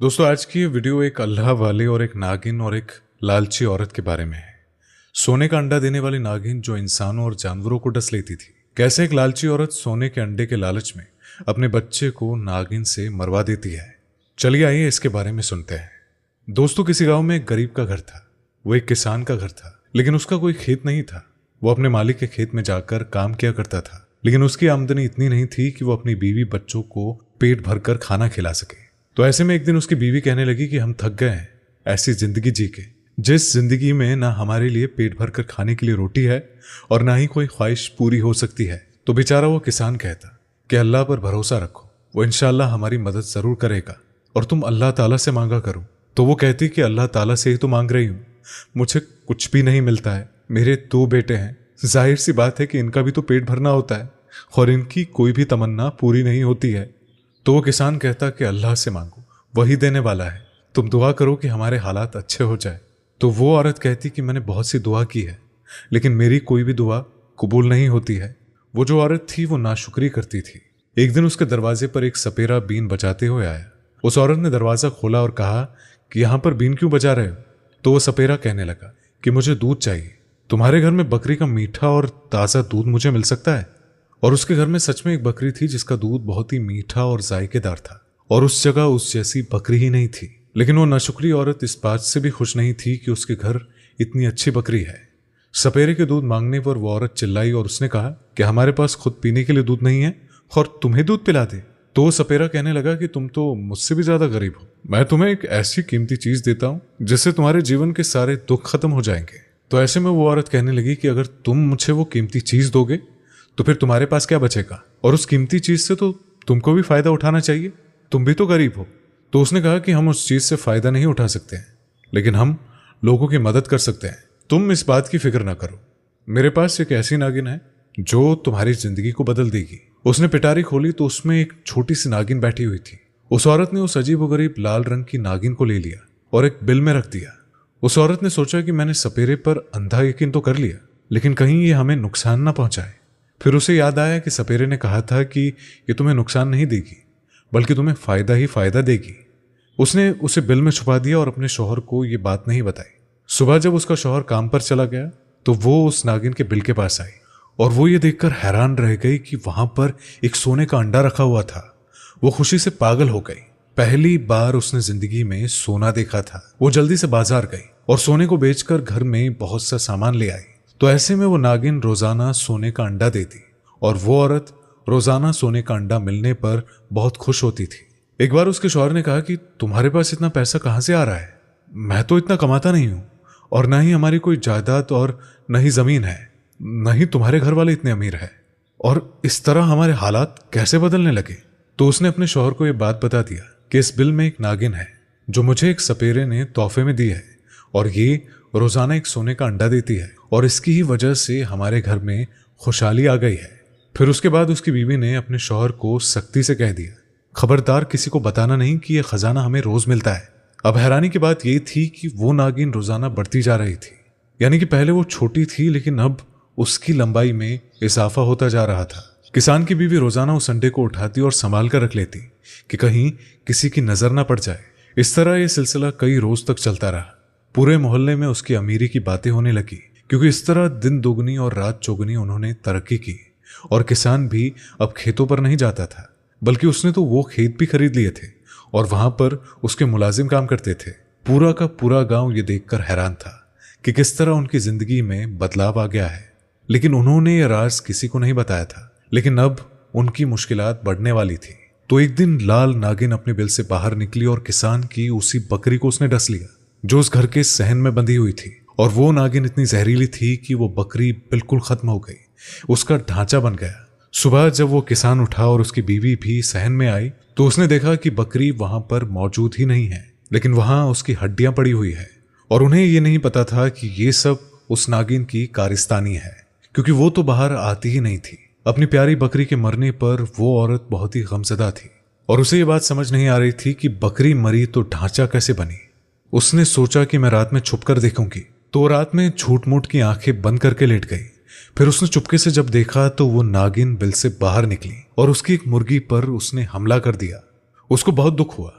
दोस्तों, आज की ये वीडियो एक अल्लाह वाले और एक नागिन और एक लालची औरत के बारे में है। सोने का अंडा देने वाली नागिन जो इंसानों और जानवरों को डस लेती थी। कैसे एक लालची औरत सोने के अंडे के लालच में अपने बच्चे को नागिन से मरवा देती है। चलिए आइए इसके बारे में सुनते हैं। दोस्तों, किसी गांव में एक गरीब का घर था। वो एक किसान का घर था, लेकिन उसका कोई खेत नहीं था। वो अपने मालिक के खेत में जाकर काम किया करता था, लेकिन उसकी आमदनी इतनी नहीं थी कि वो अपनी बीवी बच्चों को पेट भरकर खाना खिला सके। तो ऐसे में एक दिन उसकी बीवी कहने लगी कि हम थक गए हैं ऐसी जिंदगी जी के, जिस जिंदगी में ना हमारे लिए पेट भरकर खाने के लिए रोटी है और ना ही कोई ख्वाहिश पूरी हो सकती है। तो बेचारा वो किसान कहता कि अल्लाह पर भरोसा रखो, वो इंशाल्लाह हमारी मदद जरूर करेगा और तुम अल्लाह ताला से मांगा करो। तो वो कहती कि अल्लाह ताला से ही तो मांग रही हूँ, मुझे कुछ भी नहीं मिलता है। मेरे 2 बेटे हैं, जाहिर सी बात है कि इनका भी तो पेट भरना होता है और इनकी कोई भी तमन्ना पूरी नहीं होती है। तो वो किसान कहता कि अल्लाह से मांगो, वही देने वाला है। तुम दुआ करो कि हमारे हालात अच्छे हो जाए। तो वो औरत कहती कि मैंने बहुत सी दुआ की है, लेकिन मेरी कोई भी दुआ कबूल नहीं होती है। वो जो औरत थी वो नाशुक्री करती थी। एक दिन उसके दरवाजे पर एक सपेरा बीन बजाते हुए आया। उस औरत ने दरवाजा खोला और कहा कि यहाँ पर बीन क्यों बजा रहे हो? तो वो सपेरा कहने लगा कि मुझे दूध चाहिए। तुम्हारे घर में बकरी का मीठा और ताज़ा दूध मुझे मिल सकता है? और उसके घर में सच में एक बकरी थी जिसका दूध बहुत ही मीठा और जायकेदार था, और उस जगह उस जैसी बकरी ही नहीं थी। लेकिन वो नाशुक्री औरत इस बात से भी खुश नहीं थी कि उसके घर इतनी अच्छी बकरी है। सपेरे के दूध मांगने पर वो औरत चिल्लाई और उसने कहा कि हमारे पास खुद पीने के लिए दूध नहीं है और तुम्हें दूध पिला दे। तो सपेरा कहने लगा कि तुम तो मुझसे भी ज्यादा गरीब हो। मैं तुम्हें एक ऐसी कीमती चीज देता हूँ जिससे तुम्हारे जीवन के सारे दुख खत्म हो जाएंगे। तो ऐसे में वो औरत कहने लगी कि अगर तुम मुझे वो कीमती चीज दोगे तो फिर तुम्हारे पास क्या बचेगा, और उस कीमती चीज से तो तुमको भी फायदा उठाना चाहिए, तुम भी तो गरीब हो। तो उसने कहा कि हम उस चीज से फायदा नहीं उठा सकते हैं, लेकिन हम लोगों की मदद कर सकते हैं। तुम इस बात की फिक्र ना करो, मेरे पास एक ऐसी नागिन है जो तुम्हारी जिंदगी को बदल देगी। उसने पिटारी खोली तो उसमें एक छोटी सी नागिन बैठी हुई थी। उस औरत ने उस अजीबोगरीब लाल रंग की नागिन को ले लिया और एक बिल में रख दिया। उस औरत ने सोचा कि मैंने सपेरे पर अंधा यकीन तो कर लिया, लेकिन कहीं ये हमें नुकसान ना पहुंचाए। फिर उसे याद आया कि सपेरे ने कहा था कि ये तुम्हें नुकसान नहीं देगी बल्कि तुम्हें फायदा ही फायदा देगी। उसने उसे बिल में छुपा दिया और अपने शौहर को ये बात नहीं बताई। सुबह जब उसका शौहर काम पर चला गया तो वो उस नागिन के बिल के पास आई और वो ये देखकर हैरान रह गई कि वहां पर एक सोने का अंडा रखा हुआ था। वो खुशी से पागल हो गई। पहली बार उसने जिंदगी में सोना देखा था। वो जल्दी से बाजार गई और सोने को बेचकर घर में बहुत सा सामान ले आई। तो ऐसे में वो नागिन रोजाना सोने का अंडा देती और वो औरत रोजाना सोने का अंडा मिलने पर बहुत खुश होती थी। एक बार उसके शौहर ने कहा कि तुम्हारे पास इतना पैसा कहाँ से आ रहा है? मैं तो इतना कमाता नहीं हूँ और ना ही हमारी कोई जायदाद और न ही जमीन है, न ही तुम्हारे घर वाले इतने अमीर है, और इस तरह हमारे हालात कैसे बदलने लगे? तो उसने अपने शौहर को यह बात बता दिया कि इस बिल में एक नागिन है जो मुझे एक सपेरे ने तोहफे में दी है और ये रोजाना एक सोने का अंडा देती है और इसकी ही वजह से हमारे घर में खुशहाली आ गई है। फिर उसके बाद उसकी बीवी ने अपने शौहर को सख्ती से कह दिया, खबरदार किसी को बताना नहीं कि यह खजाना हमें रोज मिलता है। अब हैरानी की बात यह थी कि वो नागिन रोजाना बढ़ती जा रही थी, यानी कि पहले वो छोटी थी लेकिन अब उसकी लंबाई में इजाफा होता जा रहा था। किसान की बीवी रोजाना उस अंडे को उठाती और संभाल कर रख लेती कि कहीं किसी की नजर ना पड़ जाए। इस तरह यह सिलसिला कई रोज तक चलता रहा। पूरे मोहल्ले में उसकी अमीरी की बातें होने लगी, क्योंकि इस तरह दिन दोगुनी और रात चौगुनी उन्होंने तरक्की की। और किसान भी अब खेतों पर नहीं जाता था, बल्कि उसने तो वो खेत भी खरीद लिए थे और वहां पर उसके मुलाजिम काम करते थे। पूरा का पूरा गांव ये देखकर हैरान था कि किस तरह उनकी जिंदगी में बदलाव आ गया है, लेकिन उन्होंने ये राज किसी को नहीं बताया था। लेकिन अब उनकी मुश्किलात बढ़ने वाली थी। तो एक दिन लाल नागिन अपने बिल से बाहर निकली और किसान की उसी बकरी को उसने डस लिया जो उस घर के सहन में बंधी हुई थी। और वो नागिन इतनी जहरीली थी कि वो बकरी बिल्कुल खत्म हो गई, उसका ढांचा बन गया। सुबह जब वो किसान उठा और उसकी बीवी भी सहन में आई तो उसने देखा कि बकरी वहां पर मौजूद ही नहीं है, लेकिन वहां उसकी हड्डियां पड़ी हुई है। और उन्हें ये नहीं पता था कि ये सब उस नागिन की कारिस्तानी है, क्योंकि वो तो बाहर आती ही नहीं थी। अपनी प्यारी बकरी के मरने पर वो औरत बहुत ही गमज़दा थी और उसे ये बात समझ नहीं आ रही थी कि बकरी मरी तो ढांचा कैसे बनी। उसने सोचा कि मैं रात में छुप कर देखूंगी, तो रात में झूठ मूठ की आंखें बंद करके लेट गई। फिर उसने चुपके से जब देखा तो वो नागिन बिल से बाहर निकली और उसकी एक मुर्गी पर उसने हमला कर दिया। उसको बहुत दुख हुआ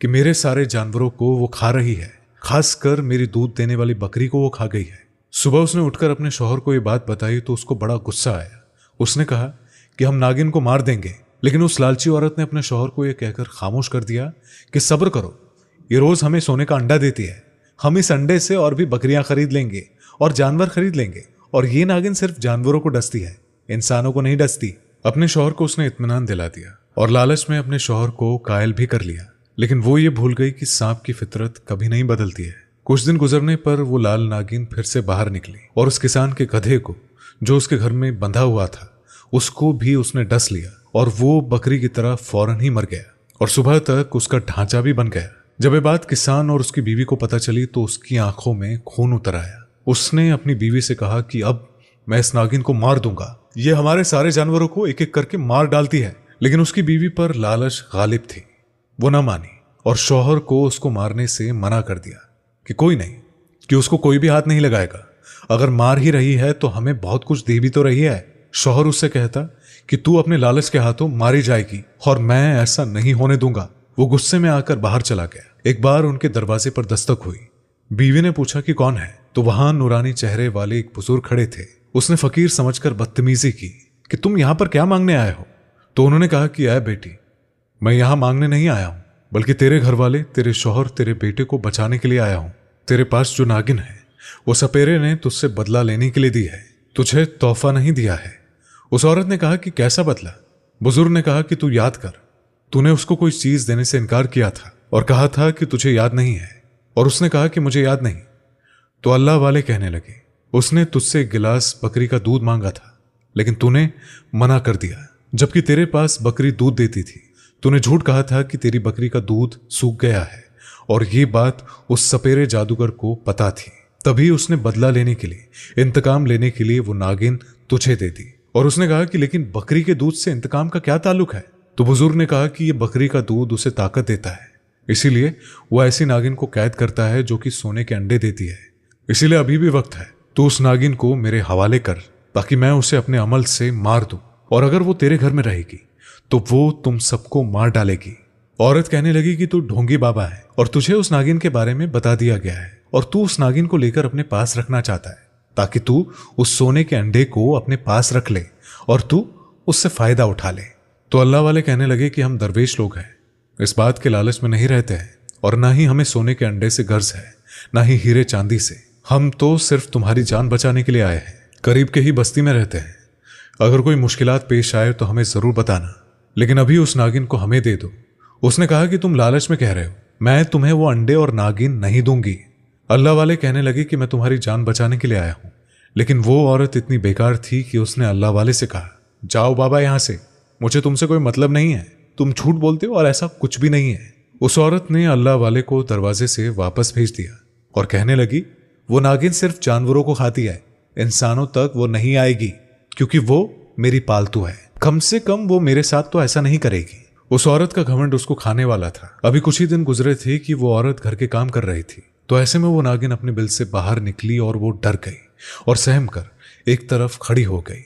कि मेरे सारे जानवरों को वो खा रही है, खासकर मेरी दूध देने वाली बकरी को वो खा गई है। सुबह उसने उठकर अपने शौहर को ये बात बताई तो उसको बड़ा गुस्सा आया। उसने कहा कि हम नागिन को मार देंगे, लेकिन उस लालची औरत ने अपने शौहर को यह कहकर खामोश कर दिया कि सब्र करो, ये रोज हमें सोने का अंडा देती है, हम इस अंडे से और भी बकरियां खरीद लेंगे और जानवर खरीद लेंगे, और ये नागिन सिर्फ जानवरों को डसती है, इंसानों को नहीं डसती। अपने शौहर को उसने इत्मीनान दिला दिया और लालच में अपने शौहर को कायल भी कर लिया, लेकिन वो ये भूल गई कि सांप की फितरत कभी नहीं बदलती है। कुछ दिन गुजरने पर वो लाल नागिन फिर से बाहर निकली और उस किसान के गधे को, जो उसके घर में बंधा हुआ था, उसको भी उसने डस लिया और वो बकरी की तरह फौरन ही मर गया और सुबह तक उसका ढांचा भी बन गया। जब ये बात किसान और उसकी बीवी को पता चली तो उसकी आंखों में खून उतर आया। उसने अपनी बीवी से कहा कि अब मैं इस नागिन को मार दूंगा, ये हमारे सारे जानवरों को एक एक करके मार डालती है। लेकिन उसकी बीवी पर लालच गालिब थी, वो न मानी और शौहर को उसको मारने से मना कर दिया कि कोई नहीं, कि उसको कोई भी हाथ नहीं लगाएगा, अगर मार ही रही है तो हमें बहुत कुछ दे भी तो रही है। शौहर उससे कहता कि तू अपने लालच के हाथों मारी जाएगी और मैं ऐसा नहीं होने दूंगा। वो गुस्से में आकर बाहर चला गया। एक बार उनके दरवाजे पर दस्तक हुई। बीवी ने पूछा कि कौन है, तो वहां नूरानी चेहरे वाले एक बुजुर्ग खड़े थे। उसने फकीर समझकर बदतमीजी की कि तुम यहां पर क्या मांगने आए हो? तो उन्होंने कहा कि ऐ बेटी, मैं यहां मांगने नहीं आया हूं, बल्कि तेरे घर वाले, तेरे शौहर, तेरे बेटे को बचाने के लिए आया हूं। तेरे पास जो नागिन है वो सपेरे ने तुझसे बदला लेने के लिए दी है, तुझे तोहफा नहीं दिया है। उस औरत ने कहा कि कैसा बदला? बुजुर्ग ने कहा कि तू याद कर, तूने उसको कोई चीज देने से इनकार किया था और कहा था कि तुझे याद नहीं है, और उसने कहा कि मुझे याद नहीं। तो अल्लाह वाले कहने लगे, उसने तुझसे एक गिलास बकरी का दूध मांगा था, लेकिन तूने मना कर दिया, जबकि तेरे पास बकरी दूध देती थी। तूने झूठ कहा था कि तेरी बकरी का दूध सूख गया है, और ये बात उस सपेरे जादूगर को पता थी। तभी उसने बदला लेने के लिए, इंतकाम लेने के लिए वो नागिन तुझे दे दी। और उसने कहा कि लेकिन बकरी के दूध से इंतकाम का क्या ताल्लुक है? तो बुजुर्ग ने कहा कि ये बकरी का दूध उसे ताकत देता है, इसीलिए वो ऐसी नागिन को कैद करता है जो कि सोने के अंडे देती है। इसीलिए अभी भी वक्त है, तो उस नागिन को मेरे हवाले कर, ताकि मैं उसे अपने अमल से मार दूं, और अगर वो तेरे घर में रहेगी तो वो तुम सबको मार डालेगी। औरत कहने लगी कि तू ढोंगी बाबा है और तुझे उस नागिन के बारे में बता दिया गया है, और तू उस नागिन को लेकर अपने पास रखना चाहता है, ताकि तू उस सोने के अंडे को अपने पास रख ले और तू उससे फायदा उठा ले। तो अल्लाह वाले कहने लगे कि हम दरवेश लोग हैं, इस बात के लालच में नहीं रहते हैं, और ना ही हमें सोने के अंडे से गर्ज है, ना ही हीरे चांदी से। हम तो सिर्फ तुम्हारी जान बचाने के लिए आए हैं। करीब के ही बस्ती में रहते हैं, अगर कोई मुश्किलात पेश आए तो हमें जरूर बताना, लेकिन अभी उस नागिन को हमें दे दो। उसने कहा कि तुम लालच में कह रहे हो, मैं तुम्हें वो अंडे और नागिन नहीं दूंगी। अल्लाह वाले कहने लगे कि मैं तुम्हारी जान बचाने के लिए आया हूं। लेकिन वो औरत इतनी बेकार थी कि उसने अल्लाह वाले से कहा, जाओ बाबा यहां से, मुझे तुमसे कोई मतलब नहीं है, तुम झूठ बोलते हो और ऐसा कुछ भी नहीं है। उस औरत ने अल्लाह वाले को दरवाजे से वापस भेज दिया और कहने लगी, वो नागिन सिर्फ जानवरों को खाती है, इंसानों तक वो नहीं आएगी, क्योंकि वो मेरी पालतू है। कम से कम वो मेरे साथ तो ऐसा नहीं करेगी। उस औरत का घमंड उसको खाने वाला था। अभी कुछ ही दिन गुजरे थे कि वो औरत घर के काम कर रही थी, तो ऐसे में वो नागिन अपने बिल से बाहर निकली और वो डर गई और सहम कर एक तरफ खड़ी हो गई।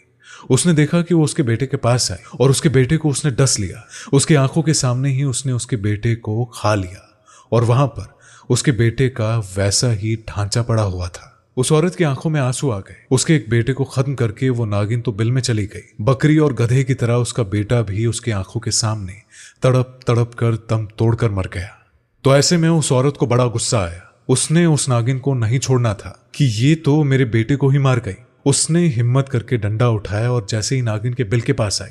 उसने देखा कि वो उसके बेटे के पास आई और उसके बेटे को उसने डस लिया। उसकी आंखों के सामने ही उसने उसके बेटे को खा लिया और वहां पर उसके बेटे का वैसा ही ढांचा पड़ा हुआ था। उस औरत की आंखों में आंसू आ गए। उसके एक बेटे को खत्म करके वो नागिन तो बिल में चली गई। बकरी और गधे की तरह उसका बेटा भी उसकी आंखों के सामने तड़प तड़प कर दम तोड़कर मर गया। तो ऐसे में उस औरत को बड़ा गुस्सा आया। उसने उस नागिन को नहीं छोड़ना था कि ये तो मेरे बेटे को ही मार गई। उसने हिम्मत करके डंडा उठाया और जैसे ही नागिन के बिल के पास आई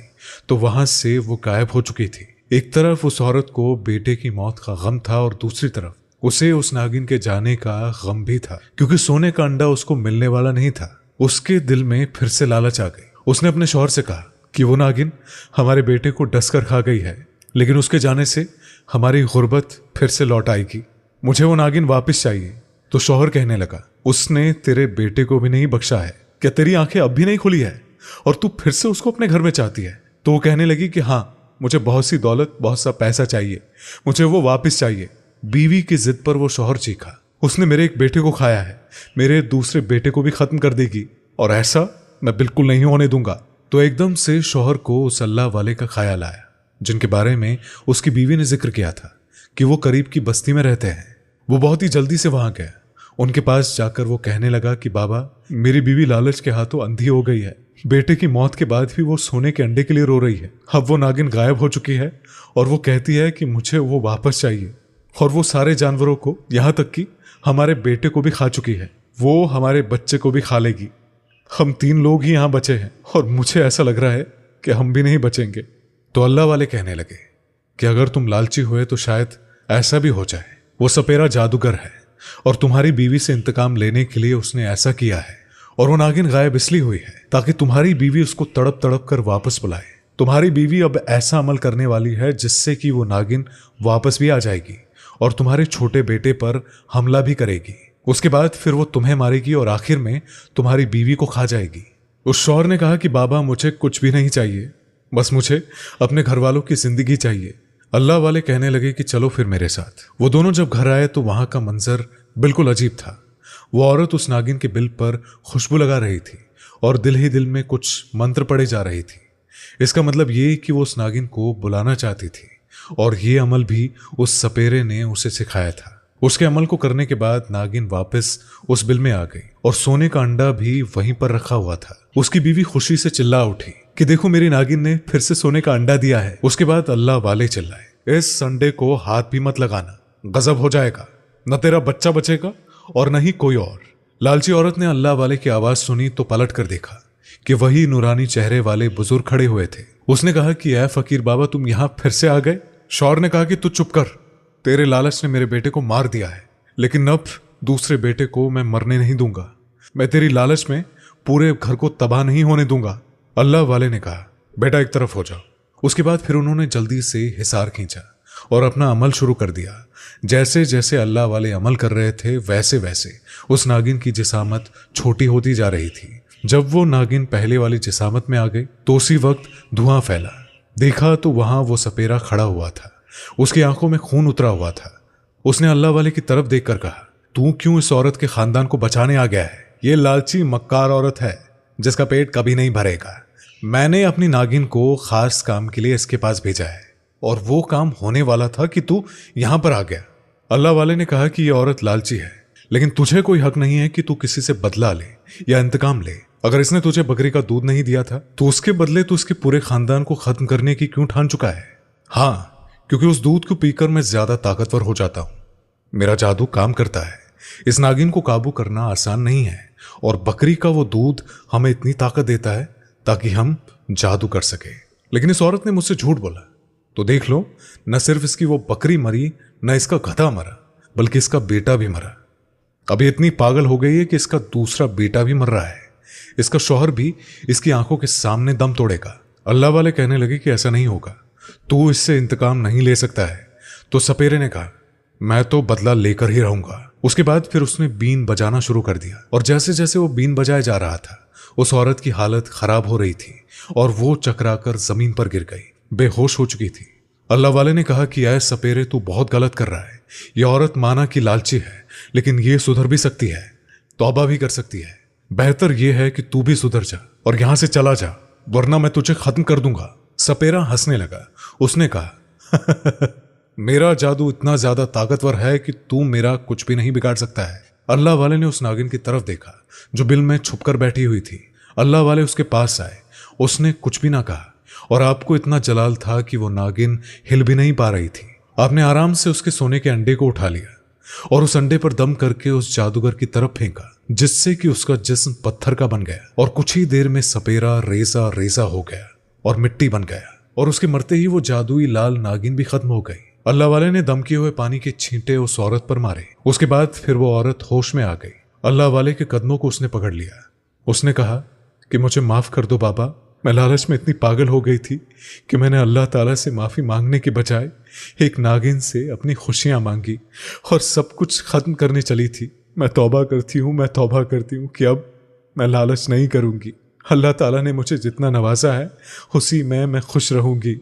तो वहां से वो गायब हो चुकी थी। एक तरफ उस औरत को बेटे की मौत का गम था और दूसरी तरफ उसे उस नागिन के जाने का गम भी था, क्योंकि सोने का अंडा उसको मिलने वाला नहीं था। उसके दिल में फिर से लालच आ गई। उसने अपने शौहर से कहा कि वो नागिन हमारे बेटे को डस कर खा गई है, लेकिन उसके जाने से हमारी गुर्बत फिर से लौट आएगी। मुझे वो नागिन वापस चाहिए। तो शौहर कहने लगा, उसने तेरे बेटे को भी नहीं बख्शा है, क्या तेरी आंखें अब भी नहीं खुली है और तू फिर से उसको अपने घर में चाहती है? तो वो कहने लगी कि हाँ, मुझे बहुत सी दौलत, बहुत सा पैसा चाहिए, मुझे वो वापस चाहिए। बीवी की जिद पर वो शौहर चीखा, उसने मेरे एक बेटे को खाया है, मेरे दूसरे बेटे को भी खत्म कर देगी, और ऐसा मैं बिल्कुल नहीं होने दूंगा। तो एकदम से शौहर को उस अल्लाह वाले का ख्याल आया जिनके बारे में उसकी बीवी ने जिक्र किया था कि वो करीब की बस्ती में रहते हैं। वो बहुत ही जल्दी से वहां गया। उनके पास जाकर वो कहने लगा कि बाबा, मेरी बीवी लालच के हाथों अंधी हो गई है। बेटे की मौत के बाद भी वो सोने के अंडे के लिए रो रही है। अब वो नागिन गायब हो चुकी है और वो कहती है कि मुझे वो वापस चाहिए। और वो सारे जानवरों को, यहाँ तक कि हमारे बेटे को भी खा चुकी है। वो हमारे बच्चे को भी खा लेगी। हम 3 लोग ही यहाँ बचे हैं और मुझे ऐसा लग रहा है कि हम भी नहीं बचेंगे। तो अल्लाह वाले कहने लगे कि अगर तुम लालची हुए तो शायद ऐसा भी हो जाए। वो सपेरा जादूगर है और तुम्हारी बीवी से इंतकाम लेने के लिए उसने ऐसा किया है। और वो नागिन गायब इसलिए हुई है ताकि तुम्हारी बीवी उसको तड़प तड़प कर वापस बुलाए। तुम्हारी बीवी अब ऐसा अमल करने वाली है जिससे कि वो नागिन वापस भी आ जाएगी और तुम्हारे छोटे बेटे पर हमला भी करेगी। उसके बाद फिर वो तुम्हें मारेगी और आखिर में तुम्हारी बीवी को खा जाएगी। उस शौहर ने कहा कि बाबा, मुझे कुछ भी नहीं चाहिए, बस मुझे अपने घर वालों की जिंदगी चाहिए। अल्लाह वाले कहने लगे कि चलो फिर मेरे साथ। वो दोनों जब घर आए तो वहां का मंजर बिल्कुल अजीब था। वो औरत उस नागिन के बिल पर खुशबू लगा रही थी और दिल ही दिल में कुछ मंत्र पढ़े जा रही थी। इसका मतलब ये कि वो उस नागिन को बुलाना चाहती थी और ये अमल भी उस सपेरे ने उसे सिखाया था। उसके अमल को करने के बाद नागिन वापस उस बिल में आ गई और सोने का अंडा भी वहीं पर रखा हुआ था। उसकी बीवी खुशी से चिल्ला उठी कि देखो, मेरी नागिन ने फिर से सोने का अंडा दिया है। उसके बाद अल्लाह वाले चिल्लाए, इस संडे को हाथ भी मत लगाना, गजब हो जाएगा। न तेरा बच्चा बचेगा और न ही कोई और। लालची औरत ने अल्लाह वाले की आवाज सुनी तो पलट कर देखा कि वही नूरानी चेहरे वाले बुजुर्ग खड़े हुए थे। उसने कहा कि ऐ फकीर बाबा, तुम यहां फिर से आ गए। शौहर ने कहा कि तू चुप कर, तेरे लालच ने मेरे बेटे को मार दिया है, लेकिन अब दूसरे बेटे को मैं मरने नहीं दूंगा। मैं तेरी लालच में पूरे घर को तबाह नहीं होने दूंगा। अल्लाह वाले ने कहा, बेटा एक तरफ हो जाओ। उसके बाद फिर उन्होंने जल्दी से हिसार खींचा और अपना अमल शुरू कर दिया। जैसे जैसे अल्लाह वाले अमल कर रहे थे वैसे वैसे उस नागिन की जिसामत छोटी होती जा रही थी। जब वो नागिन पहले वाली जिसामत में आ गई तो उसी वक्त धुआं फैला। देखा तो वहां वो सपेरा खड़ा हुआ था। उसकी आंखों में खून उतरा हुआ था। उसने अल्लाह वाले की तरफ देखकर कहा, तू क्यों इस औरत के खानदान को बचाने आ गया है? ये लालची मक्कार औरत है जिसका पेट कभी नहीं भरेगा। मैंने अपनी नागिन को खास काम के लिए इसके पास भेजा है और वो काम होने वाला था कि तू यहां पर आ गया। अल्लाह वाले ने कहा कि ये औरत लालची है, लेकिन तुझे कोई हक नहीं है कि तू किसी से बदला ले या इंतकाम ले। अगर इसने तुझे बकरी का दूध नहीं दिया था तो उसके बदले तू उसके पूरे खानदान को खत्म करने की क्यों ठान चुका है? हाँ, क्योंकि उस दूध को पीकर मैं ज्यादा ताकतवर हो जाता हूं। मेरा जादू काम करता है। इस नागिन को काबू करना आसान नहीं है और बकरी का वो दूध हमें इतनी ताकत देता है ताकि हम जादू कर सके। लेकिन इस औरत ने मुझसे झूठ बोला, तो देख लो, न सिर्फ इसकी वो बकरी मरी, न इसका गधा मरा, बल्कि इसका बेटा भी मरा। अभी इतनी पागल हो गई है कि इसका दूसरा बेटा भी मर रहा है। इसका शौहर भी इसकी आंखों के सामने दम तोड़ेगा। अल्लाह वाले कहने लगे कि ऐसा नहीं होगा, तू इससे इंतकाम नहीं ले सकता है। तो सपेरे ने कहा, मैं तो बदला लेकर ही रहूंगा। उसके बाद फिर उसने बीन बजाना शुरू कर दिया और जैसे जैसे वो बीन बजाए जा रहा था उस औरत की हालत खराब हो रही थी और वो चकराकर जमीन पर गिर गई, बेहोश हो चुकी थी। अल्लाह वाले ने कहा कि ऐ सपेरे, तू बहुत गलत कर रहा है। यह औरत माना कि लालची है, लेकिन ये सुधर भी सकती है, तौबा भी कर सकती है। बेहतर यह है कि तू भी सुधर जा और यहां से चला जा, वरना मैं तुझे खत्म कर दूंगा। सपेरा हंसने लगा। उसने कहा, मेरा जादू इतना ज्यादा ताकतवर है कि तू मेरा कुछ भी नहीं बिगाड़ सकता है। अल्लाह वाले ने उस नागिन की तरफ देखा जो बिल में छुपकर बैठी हुई थी। अल्लाह वाले उसके पास आए। उसने कुछ भी ना कहा और आपको इतना जलाल था कि वो नागिन हिल भी नहीं पा रही थी। आपने आराम से उसके सोने के अंडे को उठा लिया और उस अंडे पर दम करके उस जादूगर की तरफ फेंका, जिससे कि उसका जिस्म पत्थर का बन गया और कुछ ही देर में सपेरा रेजा रेजा हो गया और मिट्टी बन गया और उसके मरते ही वो जादुई लाल नागिन भी खत्म हो गई। अल्लाह वाले ने दम किए हुए पानी के छींटे उस औरत पर मारे। उसके बाद फिर वो औरत होश में आ गई। अल्लाह वाले के कदमों को उसने पकड़ लिया। उसने कहा कि मुझे माफ कर दो बाबा, मैं लालच में इतनी पागल हो गई थी कि मैंने अल्लाह ताला से माफी मांगने के बजाय एक नागिन से अपनी खुशियां मांगी और सब कुछ खत्म करने चली थी। मैं तौबा करती हूँ कि अब मैं लालच नहीं करूंगी। अल्लाह ताला ने मुझे जितना नवाजा है उसी में मैं खुश रहूंगी।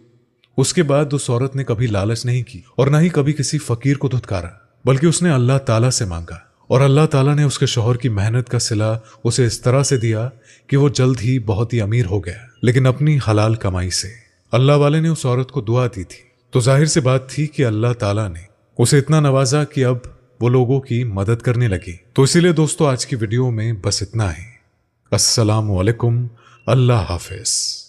उसके बाद उस औरत ने कभी लालच नहीं की और न ही कभी किसी फकीर को धुतकारा, बल्कि उसने अल्लाह ताला से मांगा और अल्लाह ताला ने उसके शौहर की मेहनत का सिला उसे इस तरह से दिया कि वो जल्द ही बहुत ही अमीर हो गया, लेकिन अपनी हलाल कमाई से। अल्लाह वाले ने उस औरत को दुआ दी थी, तो जाहिर सी बात थी कि अल्लाह ताला ने उसे इतना नवाजा कि अब वो लोगों की मदद करने लगी। तो इसीलिए दोस्तों आज की वीडियो में बस इतना ही। अस्सलाम वालेकुम, अल्लाह हाफिज।